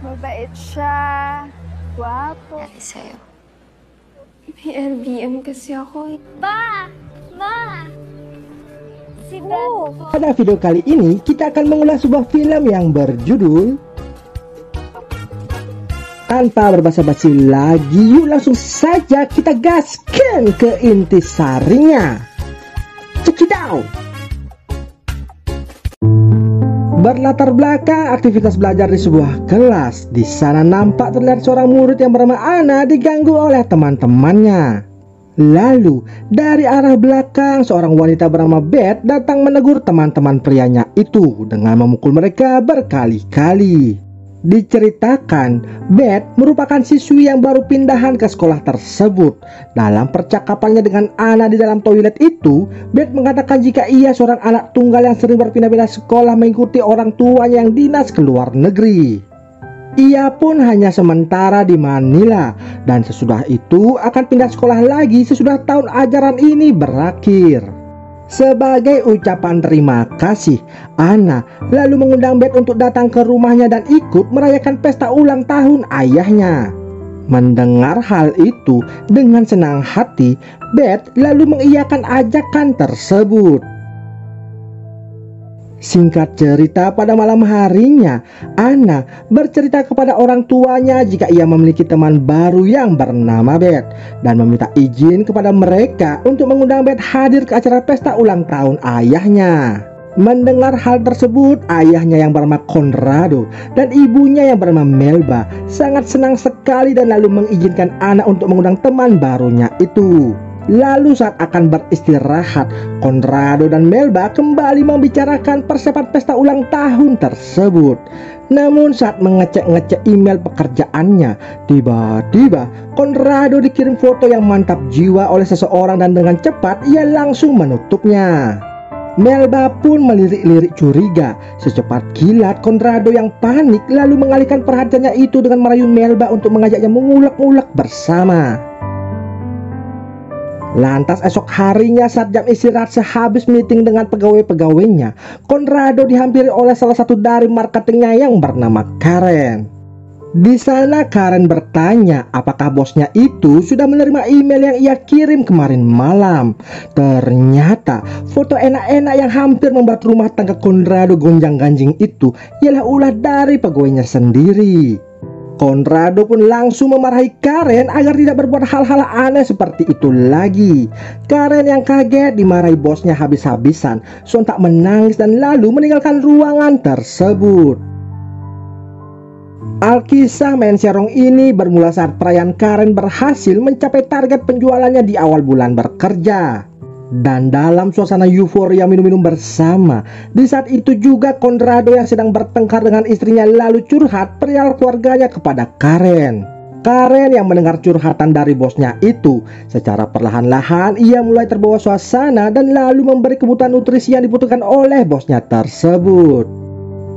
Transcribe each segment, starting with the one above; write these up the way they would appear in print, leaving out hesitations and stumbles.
Mabait siya. Gwapo. Dahil sa'yo. May LBM kasi ako eh. Pa! Ma! Si Dad po. Pada video kali ini kita akan mengulas sebuah film yang berjudul Tanpa berbasa-basi lagi, yuk langsung saja kita gaskan ke intisarinya. Check it out. Berlatar belakang aktivitas belajar di sebuah kelas. Di sana nampak terlihat seorang murid yang bernama Ana diganggu oleh teman-temannya. Lalu dari arah belakang seorang wanita bernama Beth datang menegur teman-teman prianya itu dengan memukul mereka berkali-kali. Diceritakan, Beth merupakan siswi yang baru pindahan ke sekolah tersebut. Dalam percakapannya dengan Ana di dalam toilet itu, Beth mengatakan jika ia seorang anak tunggal yang sering berpindah-pindah sekolah mengikuti orang tuanya yang dinas ke luar negeri. Ia pun hanya sementara di Manila dan sesudah itu akan pindah sekolah lagi sesudah tahun ajaran ini berakhir. Sebagai ucapan terima kasih, Ana lalu mengundang Beth untuk datang ke rumahnya dan ikut merayakan pesta ulang tahun ayahnya. Mendengar hal itu dengan senang hati, Beth lalu mengiyakan ajakan tersebut. Singkat cerita, pada malam harinya, Ana bercerita kepada orang tuanya jika ia memiliki teman baru yang bernama Beth dan meminta izin kepada mereka untuk mengundang Beth hadir ke acara pesta ulang tahun ayahnya. Mendengar hal tersebut, ayahnya yang bernama Conrado dan ibunya yang bernama Melba sangat senang sekali dan lalu mengizinkan Ana untuk mengundang teman barunya itu. Lalu saat akan beristirahat, Conrado dan Melba kembali membicarakan persiapan pesta ulang tahun tersebut. Namun saat mengecek-ngecek email pekerjaannya, tiba-tiba Conrado dikirim foto yang mantap jiwa oleh seseorang dan dengan cepat ia langsung menutupnya. Melba pun melirik-lirik curiga. Secepat kilat Conrado yang panik lalu mengalihkan perhatiannya itu dengan merayu Melba untuk mengajaknya mengulek-ulek bersama. Lantas esok harinya saat jam istirahat sehabis meeting dengan pegawai-pegawainya, Conrado dihampiri oleh salah satu dari marketingnya yang bernama Karen. Di sana Karen bertanya apakah bosnya itu sudah menerima email yang ia kirim kemarin malam. Ternyata foto enak-enak yang hampir membuat rumah tangga Conrado gonjang-ganjing itu ialah ulah dari pegawainya sendiri. Conrado pun langsung memarahi Karen agar tidak berbuat hal-hal aneh seperti itu lagi. Karen yang kaget dimarahi bosnya habis-habisan, sontak menangis dan lalu meninggalkan ruangan tersebut. Alkisah main serong ini bermula saat perayaan Karen berhasil mencapai target penjualannya di awal bulan bekerja. Dan dalam suasana euforia minum-minum bersama, di saat itu juga Conrado yang sedang bertengkar dengan istrinya lalu curhat perihal keluarganya kepada Karen. Karen yang mendengar curhatan dari bosnya itu, secara perlahan-lahan ia mulai terbawa suasana dan lalu memberi kebutuhan nutrisi yang dibutuhkan oleh bosnya tersebut.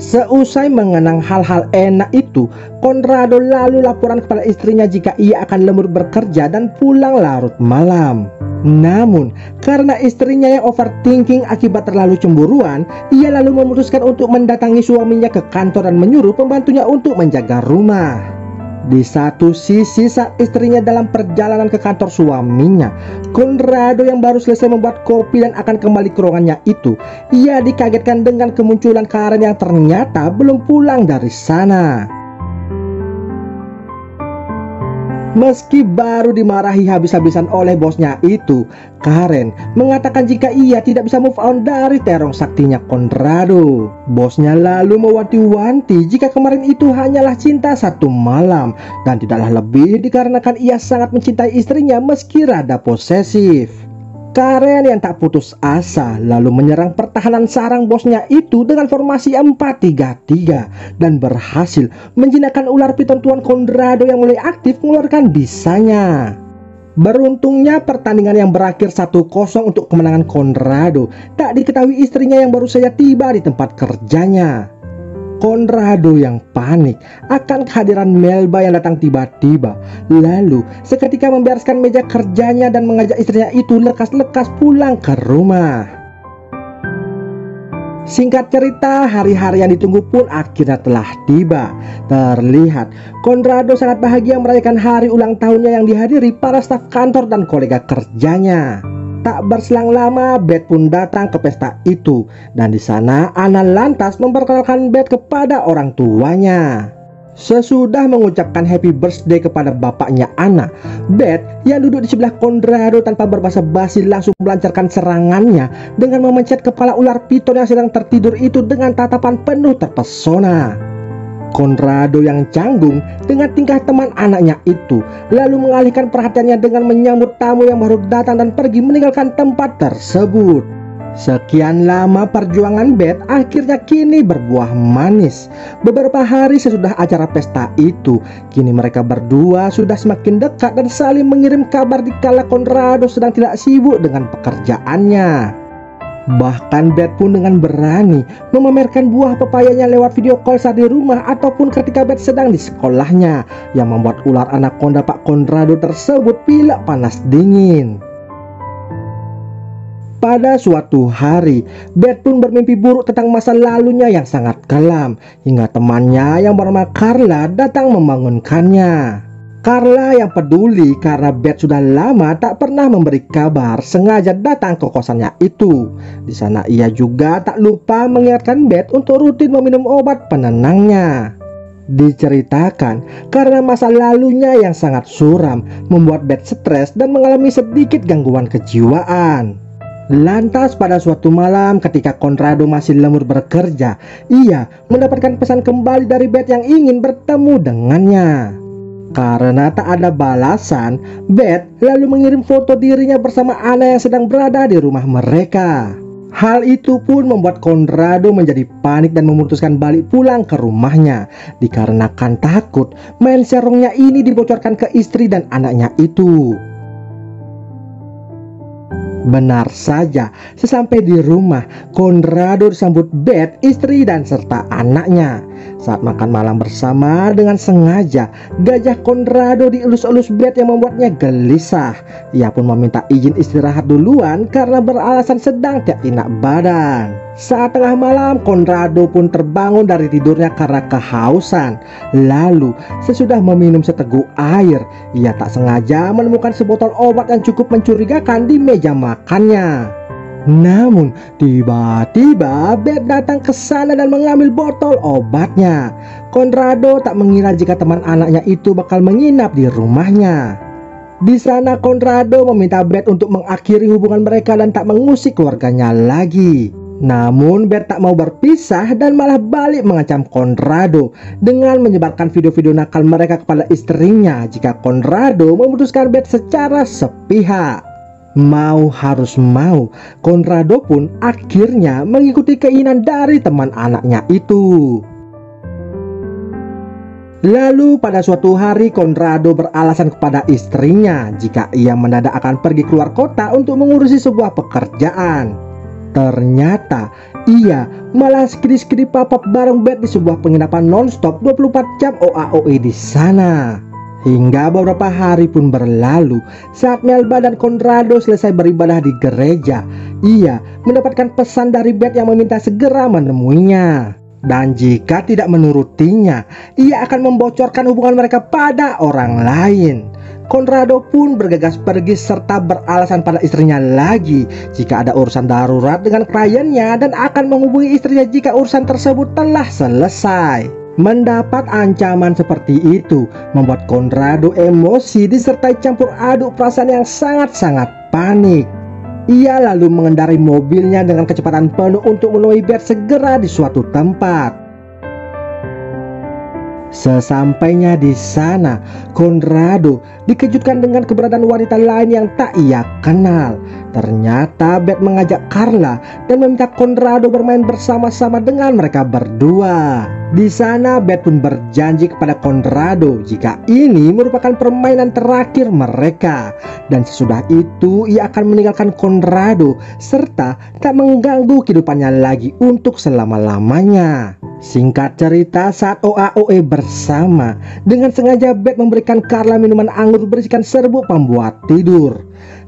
Seusai mengenang hal-hal enak itu, Conrado lalu laporan kepada istrinya jika ia akan lembur bekerja dan pulang larut malam. Namun, karena istrinya yang overthinking akibat terlalu cemburuan, ia lalu memutuskan untuk mendatangi suaminya ke kantor dan menyuruh pembantunya untuk menjaga rumah. Di satu sisi saat istrinya dalam perjalanan ke kantor suaminya, Conrado yang baru selesai membuat kopi dan akan kembali ke ruangannya itu, ia dikagetkan dengan kemunculan Karen yang ternyata belum pulang dari sana. Meski baru dimarahi habis-habisan oleh bosnya itu, Karen mengatakan jika ia tidak bisa move on dari terong saktinya Conrado. Bosnya lalu mewanti-wanti jika kemarin itu hanyalah cinta satu malam dan tidaklah lebih dikarenakan ia sangat mencintai istrinya meski rada posesif. Karen yang tak putus asa lalu menyerang pertahanan sarang bosnya itu dengan formasi 4-3-3 dan berhasil menjinakkan ular piton tuan Conrado yang mulai aktif mengeluarkan bisanya. Beruntungnya pertandingan yang berakhir 1-0 untuk kemenangan Conrado tak diketahui istrinya yang baru saja tiba di tempat kerjanya. Conrado yang panik akan kehadiran Melba yang datang tiba-tiba, lalu seketika membereskan meja kerjanya dan mengajak istrinya itu lekas-lekas pulang ke rumah. Singkat cerita, hari-hari yang ditunggu pun akhirnya telah tiba. Terlihat Conrado sangat bahagia merayakan hari ulang tahunnya yang dihadiri para staf kantor dan kolega kerjanya. Tak berselang lama, Beth pun datang ke pesta itu, dan di sana Anna lantas memperkenalkan Beth kepada orang tuanya. Sesudah mengucapkan happy birthday kepada bapaknya Anna, Beth yang duduk di sebelah Conrado tanpa berbasa-basi langsung melancarkan serangannya dengan memencet kepala ular piton yang sedang tertidur itu dengan tatapan penuh terpesona. Conrado yang canggung dengan tingkah teman anaknya itu lalu mengalihkan perhatiannya dengan menyambut tamu yang baru datang dan pergi meninggalkan tempat tersebut. Sekian lama perjuangan Beth akhirnya kini berbuah manis. Beberapa hari sesudah acara pesta itu, kini mereka berdua sudah semakin dekat dan saling mengirim kabar dikala Conrado sedang tidak sibuk dengan pekerjaannya. Bahkan Beth pun dengan berani memamerkan buah pepayanya lewat video call saat di rumah ataupun ketika Beth sedang di sekolahnya, yang membuat ular anaconda Pak Conrado tersebut pilek panas dingin. Pada suatu hari, Beth pun bermimpi buruk tentang masa lalunya yang sangat kelam, hingga temannya yang bernama Carla datang membangunkannya. Carla yang peduli karena Beth sudah lama tak pernah memberi kabar, sengaja datang ke kosannya itu. Di sana ia juga tak lupa mengingatkan Beth untuk rutin meminum obat penenangnya. Diceritakan karena masa lalunya yang sangat suram membuat Beth stres dan mengalami sedikit gangguan kejiwaan. Lantas pada suatu malam ketika Conrado masih lembur bekerja, ia mendapatkan pesan kembali dari Beth yang ingin bertemu dengannya. Karena tak ada balasan, Beth lalu mengirim foto dirinya bersama Anna yang sedang berada di rumah mereka. Hal itu pun membuat Conrado menjadi panik dan memutuskan balik pulang ke rumahnya, dikarenakan takut main serongnya ini dibocorkan ke istri dan anaknya itu. Benar saja, sesampai di rumah, Conrado disambut Beth, istri dan serta anaknya. Saat makan malam bersama, dengan sengaja gajah Conrado dielus-elus Beth yang membuatnya gelisah. Ia pun meminta izin istirahat duluan karena beralasan sedang tak enak badan. Saat tengah malam, Conrado pun terbangun dari tidurnya karena kehausan. Lalu, sesudah meminum seteguk air, ia tak sengaja menemukan sebotol obat yang cukup mencurigakan di meja makannya. Namun, tiba-tiba Beth datang ke sana dan mengambil botol obatnya. Conrado tak mengira jika teman anaknya itu bakal menginap di rumahnya. Di sana, Conrado meminta Beth untuk mengakhiri hubungan mereka dan tak mengusik keluarganya lagi. Namun Beth tak mau berpisah dan malah balik mengancam Conrado dengan menyebarkan video-video nakal mereka kepada istrinya jika Conrado memutuskan Beth secara sepihak. Mau harus mau, Conrado pun akhirnya mengikuti keinginan dari teman anaknya itu. Lalu pada suatu hari Conrado beralasan kepada istrinya jika ia mendadak akan pergi keluar kota untuk mengurusi sebuah pekerjaan. Ternyata ia malah skidi-skidi papap bareng Beth di sebuah penginapan nonstop 24 jam OAOE di sana. Hingga beberapa hari pun berlalu. Saat Melba dan Conrado selesai beribadah di gereja, ia mendapatkan pesan dari Beth yang meminta segera menemuinya. Dan jika tidak menurutinya, ia akan membocorkan hubungan mereka pada orang lain. Conrado pun bergegas pergi serta beralasan pada istrinya lagi jika ada urusan darurat dengan kliennya dan akan menghubungi istrinya jika urusan tersebut telah selesai. Mendapat ancaman seperti itu membuat Conrado emosi disertai campur aduk perasaan yang sangat-sangat panik. Ia lalu mengendarai mobilnya dengan kecepatan penuh untuk menemui Beth segera di suatu tempat. Sesampainya di sana, Conrado dikejutkan dengan keberadaan wanita lain yang tak ia kenal. Ternyata Beth mengajak Carla dan meminta Conrado bermain bersama-sama dengan mereka berdua. Di sana Beth pun berjanji kepada Conrado jika ini merupakan permainan terakhir mereka, dan sesudah itu ia akan meninggalkan Conrado serta tak mengganggu kehidupannya lagi untuk selama-lamanya. Singkat cerita, saat OAOE bersama, dengan sengaja Beth memberikan Carla minuman anggur berisikan serbuk pembuat tidur.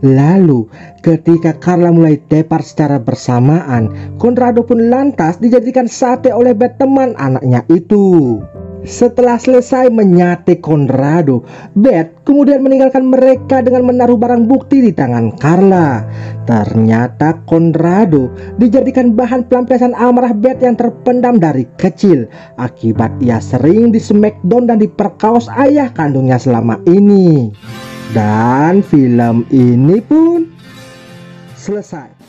Lalu ketika Carla mulai tepar secara bersamaan, Conrado pun lantas dijadikan sate oleh Beth teman anaknya itu. Setelah selesai menyate Conrado, Beth kemudian meninggalkan mereka dengan menaruh barang bukti di tangan Carla. Ternyata Conrado dijadikan bahan pelampiasan amarah Beth yang terpendam dari kecil akibat ia sering di smackdown dan diperkaos ayah kandungnya selama ini. Dan film ini pun selesai.